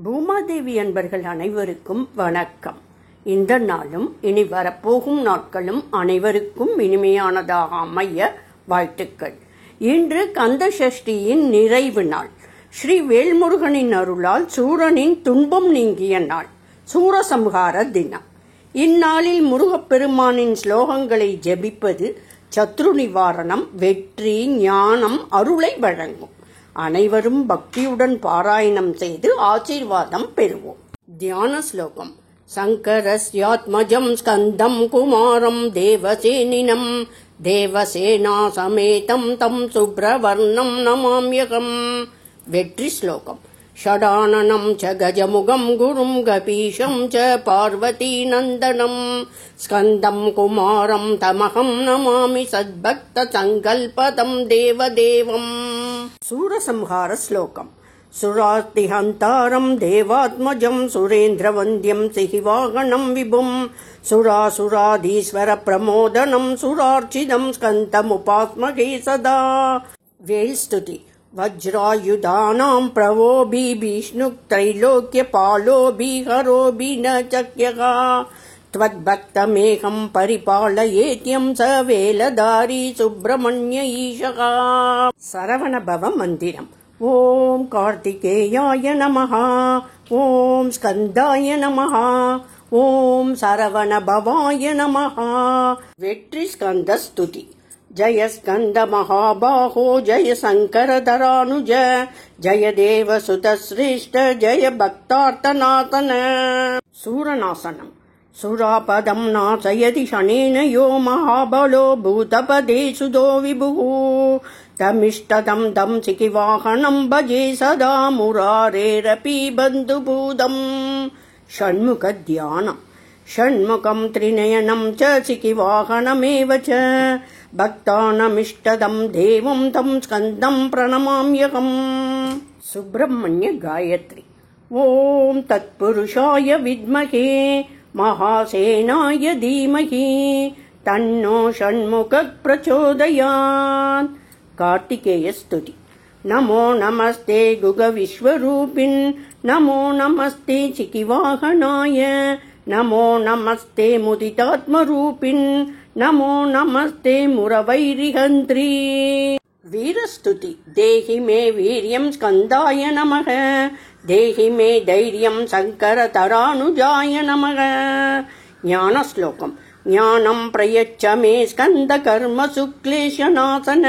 பூமாதேவி அன்பர்கள் அனைவருக்கும் வணக்கம். இந்த நாளும் இனி வரப்போகும் நாட்களும் அனைவருக்கும் இனிமையானதாக அமைய வாழ்த்துக்கள். இன்று கந்த சஷ்டியின் நிறைவு நாள். ஸ்ரீ வேல்முருகனின் அருளால் சூரனின் துன்பம் நீங்கிய நாள், சூரசம்ஹார தினம். இந்நாளில் முருகப்பெருமானின் ஸ்லோகங்களை ஜெபிப்பது சத்ரு நிவாரணம், வெற்றி, ஞானம், அருளை வழங்கும். அனைவரும் பக்தியுடன் பாராயணம் செய்து ஆசீர்வாதம் பெறுவோம். தியான ஸ்லோகம். சங்கரஸ்யாத்மஜம் ஸ்கந்தம் குமாரம் தேவசேனினம் தேவசேனா சமேதம் தம் சுப்ரவர்ணம் நமாம்யகம். வெற்றி ஸ்லோகம். ஷடானனம் ச கஜமுகம் குரும் கபீஷம் ச பார்வதி நந்தனம் ஸ்கந்தம் குமாரம் தமகம் நமாமி சத்பக்த சங்கல்பதம் தேவதேவம். சூரசம்ஹார ஸ்லோகம். சுரார்த்திஹந்தாரம் தேவாத்மஜம் சுரேந்திரவந்தியம் சிகிவாகனம் விபும் சுராசுராதீஸ்வர பிரமோதனம் சுரார்ச்சிதம் ஸ்கந்தமுபாஸ்மகே சதா. வேல் ஸ்துதி. வஜ்ராயுதானாம் பிரவோபி விஷ்ணுக் த்ரைலோக்ய பாலோபி ஹரோபி ந சக்யகா त्वद्भक्तमेकं परिपालयेत्यं स वेलधारी सुब्रह्मण्य ईशः. सरवणभव मन्दिरम्. ओम कार्तिकेयाय नमः, ओम स्कंदाय नमः, ओम सरवणभवाय नमः. वेट्रि स्कंद स्तुति. जय स्कंद महाबाहो जय शंकरधरानुज जय देवसुत श्रेष्ठ जय भक्तार्तनाथन. सूरनासनम्. सुरापदं नाशयति शनेन यो महाबलो भूतपदे सुदो विभुः तमिष्टदं दं सिकिवाहनं भजे सदा मुरारेरपि बन्धुभूतम्. षण्मुख ध्यानम्. षण्मुखं त्रिनयनं च सिकिवाहनमेव च भक्तानामिष्टदं देवं तं स्कन्दं प्रणमाम्यहम्. सुब्रह्मण्य गायत्री. ओम तत्पुरुषाय विद्महे महासेनाय धीमहि तन्नो षण्मुखः प्रचोदयात्. कार्तिकेय स्तुति. नमो नमस्ते गुग विश्वरूपिन् नमो नमस्ते चिकिवाहनाय नमो नमस्ते मुदितात्मरूपिन् नमो नमस्ते मुरवैरिहन्त्री. वीरस्तुति. देहि मे वीर्यं स्कन्दाय नमः देहि मे धैर्यं शंकरधरानुजाय नमः. ज्ञानश्लोकम्. ज्ञानं प्रयच्छ मे स्कन्दकर्मसु क्लेशनाशन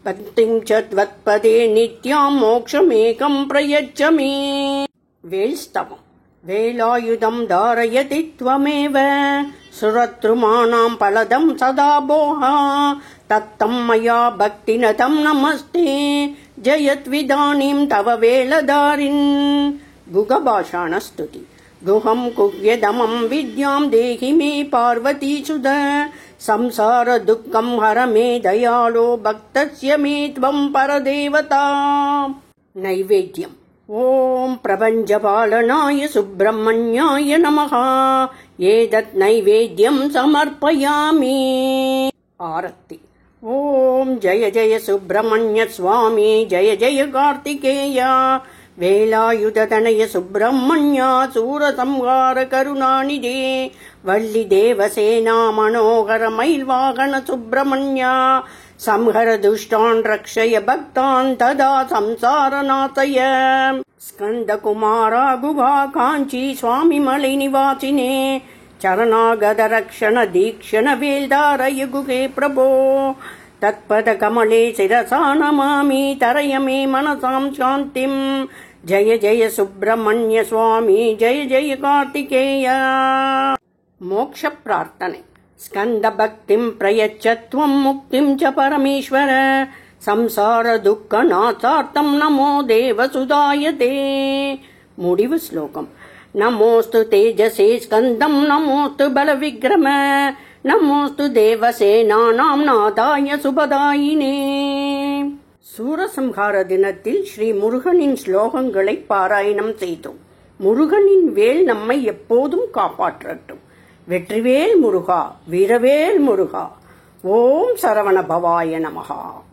भक्तिं च त्वत्पदे नित्यां मोक्षमेकं प्रयच्छ मे. वेल्स्तवम्. वेलायुधं धारयति त्वमेव सुरद्रुमाणां फलदं सदा भोः तत्तं मया भक्तिनतं नमस्ते जयत्विदानीं तव वेलधारिन्. गुगभाषाणस्तुति. गुहं कुह्यदमं विद्यां देहि मे पार्वती सुध संसार दुःखं हर मे दयालो भक्तस्य मे त्वं परदेवता. नैवेद्यम्. ओम प्रपञ्चपालनाय सुब्रह्मण्याय नमः एतत् नैवेद्यं समर्पयामि. आरति. ओम जय जय सुब्रह्मण्य स्वामी जय जय कार्तिकेय वेलायुधतनय सुब्रह्मण्य सूरसंहार करुणानिधे वल्ली देवसेना मनोहर मयिल्वाहन सुब्रह्मण्य संहर दुष्टान् रक्षय भक्तान् तदा संसारनाशय. स्कन्दकुमारा गुहा काञ्ची स्वामी मलै निवासिने चरणागत रक्षण दीक्षण वेल्धारय गुहे प्रभो तत्पद कमले शिरसा नमामि तरय मे मनसां शान्तिं. जय जय सुब्रह्मण्य स्वामी जय जय कार्तिकेय. मोक्ष प्रार्थने. स्कंद भक्तिं प्रयच्छ त्वं मुक्तिं च परमेश्वर संसार दुःख नाशार्थं नमो देवसुधाय ते. मुडिवु श्लोकम्. नमोस्तु तेजसे स्कन्दं नमोस्तु बलविक्रम नमोस्तु देवसेनानां नादाय சுபதாயினே. சூரசம்ஹார தினத்தில் ஸ்ரீ முருகனின் ஸ்லோகங்களை பாராயணம் செய்தோம். முருகனின் வேல் நம்மை எப்போதும் காப்பாற்றட்டும். வெற்றிவேல் முருகா, வீரவேல் முருகா. ஓம் சரவண பவாய நமஹா.